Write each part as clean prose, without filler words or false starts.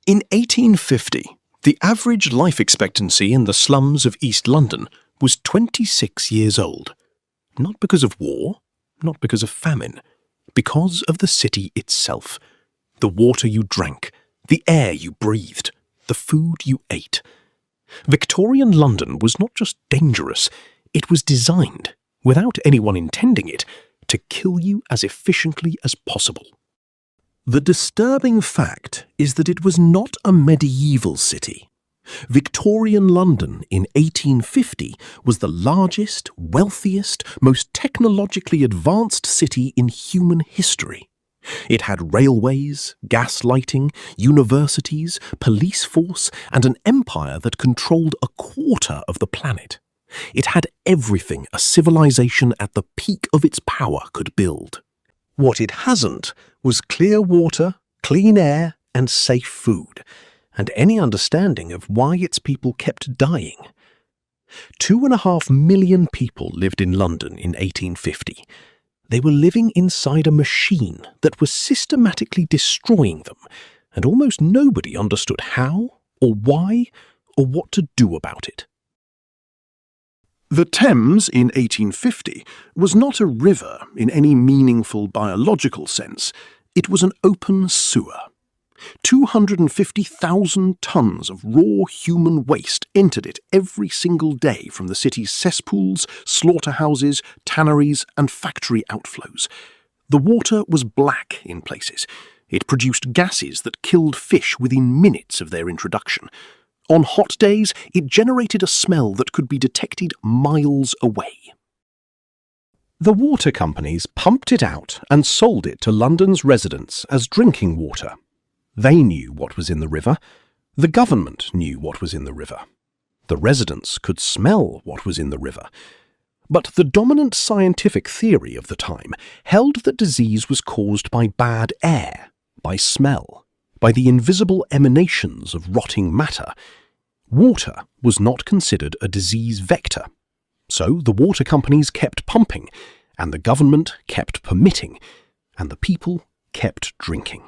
In 1850, the average life expectancy in the slums of East London was 26 years old. Not because of war, not because of famine, because of the city itself. The water you drank, the air you breathed, the food you ate. Victorian London was not just dangerous, it was designed, without anyone intending it, to kill you as efficiently as possible. The disturbing fact is that it was not a medieval city. Victorian London in 1850 was the largest, wealthiest, most technologically advanced city in human history. It had railways, gas lighting, universities, police force, and an empire that controlled a quarter of the planet. It had everything a civilization at the peak of its power could build. What it hasn't was clear water, clean air, and safe food, and any understanding of why its people kept dying. 2.5 million people lived in London in 1850. They were living inside a machine that was systematically destroying them, and almost nobody understood how, or why, or what to do about it. The Thames in 1850 was not a river in any meaningful biological sense. It was an open sewer. 250,000 tons of raw human waste entered it every single day from the city's cesspools, slaughterhouses, tanneries, and factory outflows. The water was black in places. It produced gases that killed fish within minutes of their introduction. On hot days, it generated a smell that could be detected miles away. The water companies pumped it out and sold it to London's residents as drinking water. They knew what was in the river. The government knew what was in the river. The residents could smell what was in the river. But the dominant scientific theory of the time held that disease was caused by bad air, by smell, by the invisible emanations of rotting matter. Water was not considered a disease vector. So the water companies kept pumping, and the government kept permitting, and the people kept drinking.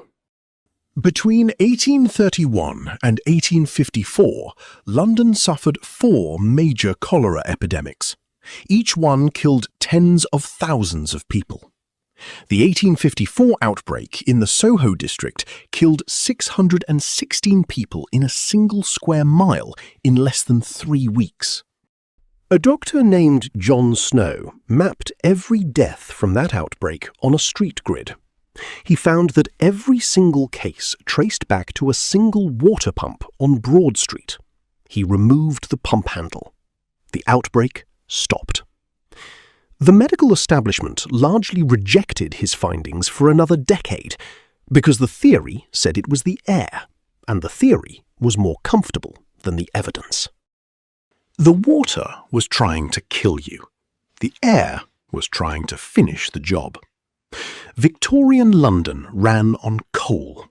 Between 1831 and 1854, London suffered 4 major cholera epidemics. Each one killed tens of thousands of people. The 1854 outbreak in the Soho district killed 616 people in a single square mile in less than 3 weeks. A doctor named John Snow mapped every death from that outbreak on a street grid. He found that every single case traced back to a single water pump on Broad Street. He removed the pump handle. The outbreak stopped. The medical establishment largely rejected his findings for another decade because the theory said it was the air, and the theory was more comfortable than the evidence. The water was trying to kill you. The air was trying to finish the job. Victorian London ran on coal.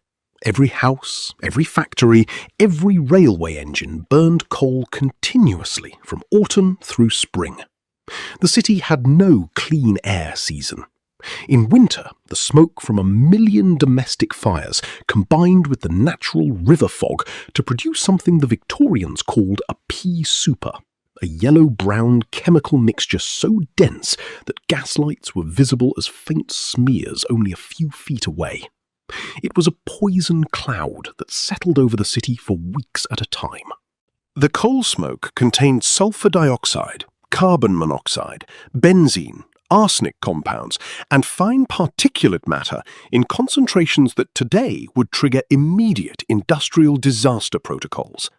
Every house, every factory, every railway engine burned coal continuously from autumn through spring. The city had no clean air season. In winter, the smoke from 1 million domestic fires combined with the natural river fog to produce something the Victorians called a pea super, a yellow-brown chemical mixture so dense that gaslights were visible as faint smears only a few feet away. It was a poison cloud that settled over the city for weeks at a time. The coal smoke contained sulfur dioxide, carbon monoxide, benzene, arsenic compounds, and fine particulate matter in concentrations that today would trigger immediate industrial disaster protocols.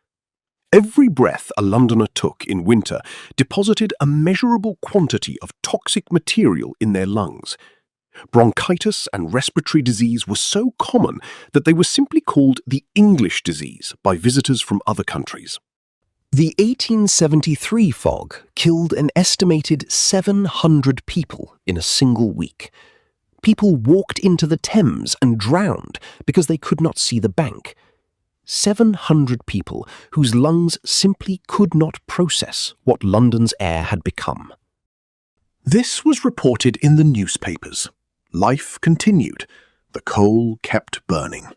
Every breath a Londoner took in winter deposited a measurable quantity of toxic material in their lungs. Bronchitis and respiratory disease were so common that they were simply called the English disease by visitors from other countries. The 1873 fog killed an estimated 700 people in a single week. People walked into the Thames and drowned because they could not see the bank. 700 people whose lungs simply could not process what London's air had become. This was reported in the newspapers. Life continued. The coal kept burning.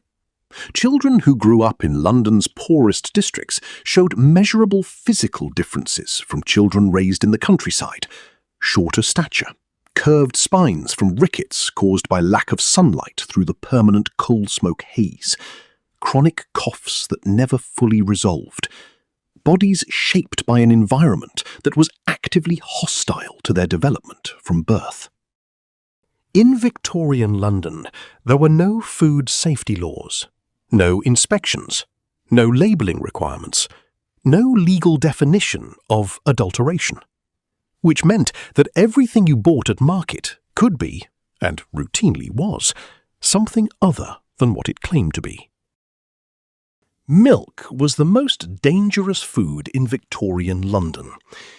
Children who grew up in London's poorest districts showed measurable physical differences from children raised in the countryside. Shorter stature, curved spines from rickets caused by lack of sunlight through the permanent coal smoke haze, chronic coughs that never fully resolved, bodies shaped by an environment that was actively hostile to their development from birth. In Victorian London, there were no food safety laws, no inspections, no labelling requirements, no legal definition of adulteration, which meant that everything you bought at market could be, and routinely was, something other than what it claimed to be. Milk was the most dangerous food in Victorian London.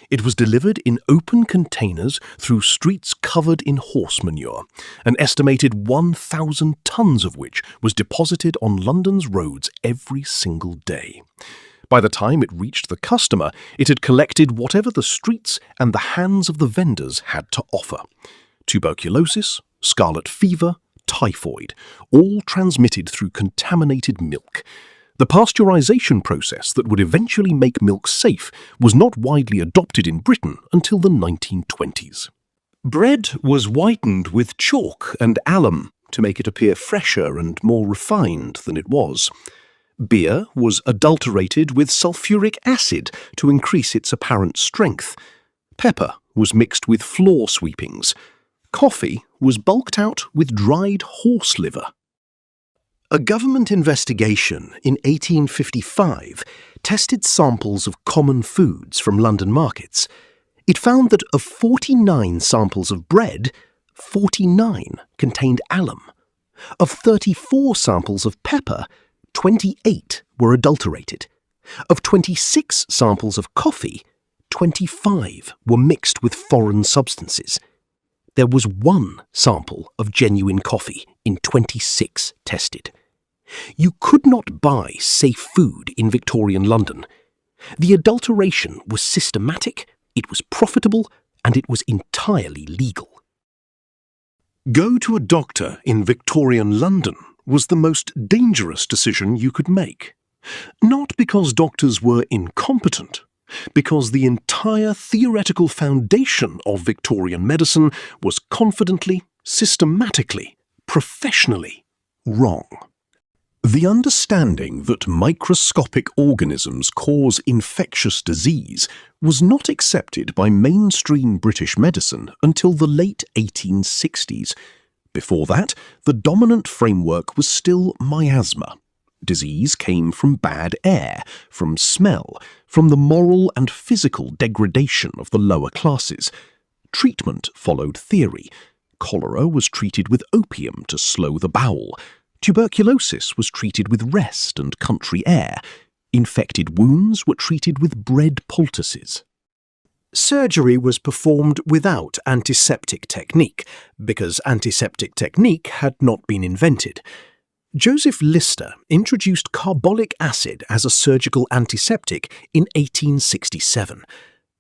It was delivered in open containers through streets covered in horse manure, an estimated 1,000 tons of which was deposited on London's roads every single day. By the time it reached the customer, it had collected whatever the streets and the hands of the vendors had to offer. Tuberculosis, scarlet fever, typhoid, all transmitted through contaminated milk. The pasteurization process that would eventually make milk safe was not widely adopted in Britain until the 1920s. Bread was whitened with chalk and alum to make it appear fresher and more refined than it was. Beer was adulterated with sulfuric acid to increase its apparent strength. Pepper was mixed with floor sweepings. Coffee was bulked out with dried horse liver. A government investigation in 1855 tested samples of common foods from London markets. It found that of 49 samples of bread, 49 contained alum. Of 34 samples of pepper, 28 were adulterated. Of 26 samples of coffee, 25 were mixed with foreign substances. There was 1 sample of genuine coffee in 26 tested. You could not buy safe food in Victorian London. The adulteration was systematic, it was profitable, and it was entirely legal. Go to a doctor in Victorian London was the most dangerous decision you could make. Not because doctors were incompetent, because the entire theoretical foundation of Victorian medicine was confidently, systematically, professionally wrong. The understanding that microscopic organisms cause infectious disease was not accepted by mainstream British medicine until the late 1860s. Before that, the dominant framework was still miasma. Disease came from bad air, from smell, from the moral and physical degradation of the lower classes. Treatment followed theory. Cholera was treated with opium to slow the bowel. Tuberculosis was treated with rest and country air. Infected wounds were treated with bread poultices. Surgery was performed without antiseptic technique, because antiseptic technique had not been invented. Joseph Lister introduced carbolic acid as a surgical antiseptic in 1867.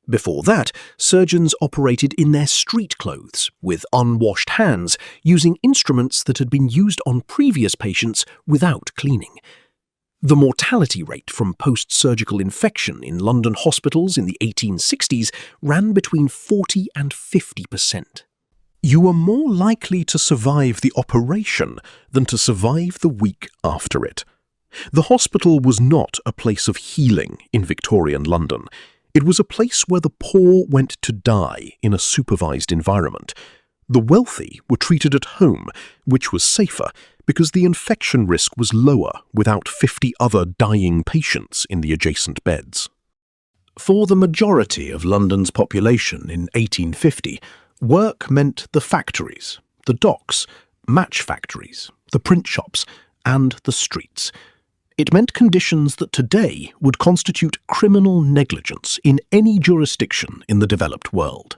Before that, surgeons operated in their street clothes, with unwashed hands, using instruments that had been used on previous patients without cleaning. The mortality rate from post-surgical infection in London hospitals in the 1860s ran between 40 and 50%. You were more likely to survive the operation than to survive the week after it. The hospital was not a place of healing in Victorian London. It was a place where the poor went to die in a supervised environment. The wealthy were treated at home, which was safer because the infection risk was lower without 50 other dying patients in the adjacent beds. For the majority of London's population in 1850, work meant the factories, the docks, match factories, the print shops, and the streets. It meant conditions that today would constitute criminal negligence in any jurisdiction in the developed world.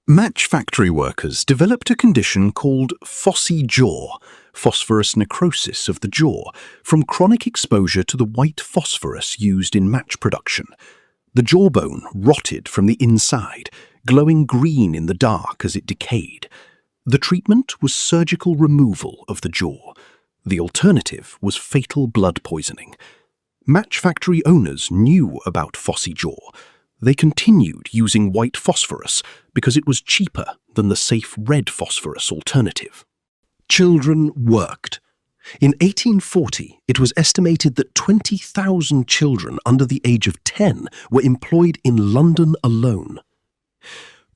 Match factory workers developed a condition called phossy jaw, phosphorus necrosis of the jaw, from chronic exposure to the white phosphorus used in match production. The jawbone rotted from the inside, glowing green in the dark as it decayed. The treatment was surgical removal of the jaw. The alternative was fatal blood poisoning. Match factory owners knew about phossy jaw. They continued using white phosphorus because it was cheaper than the safe red phosphorus alternative. Children worked. In 1840, it was estimated that 20,000 children under the age of 10 were employed in London alone.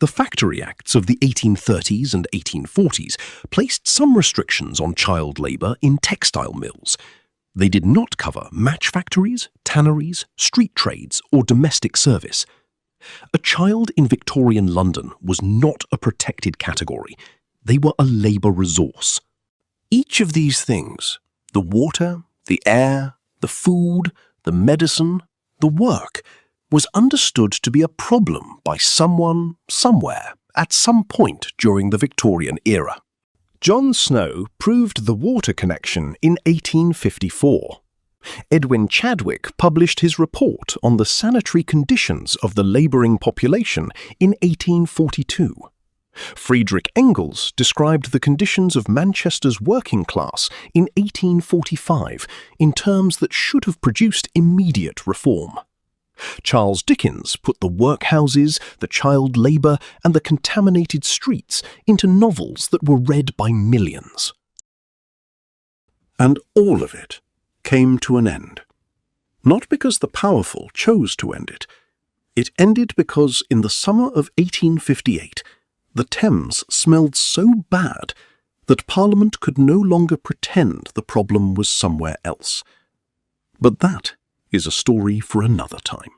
The Factory Acts of the 1830s and 1840s placed some restrictions on child labour in textile mills. They did not cover match factories, tanneries, street trades, or domestic service. A child in Victorian London was not a protected category. They were a labour resource. Each of these things, the water, the air, the food, the medicine, the work, was understood to be a problem by someone, somewhere, at some point during the Victorian era. John Snow proved the water connection in 1854. Edwin Chadwick published his report on the sanitary conditions of the labouring population in 1842. Friedrich Engels described the conditions of Manchester's working class in 1845 in terms that should have produced immediate reform. Charles Dickens put the workhouses, the child labour, and the contaminated streets into novels that were read by millions. And all of it came to an end. Not because the powerful chose to end it. It ended because in the summer of 1858, the Thames smelled so bad that Parliament could no longer pretend the problem was somewhere else. But that is a story for another time.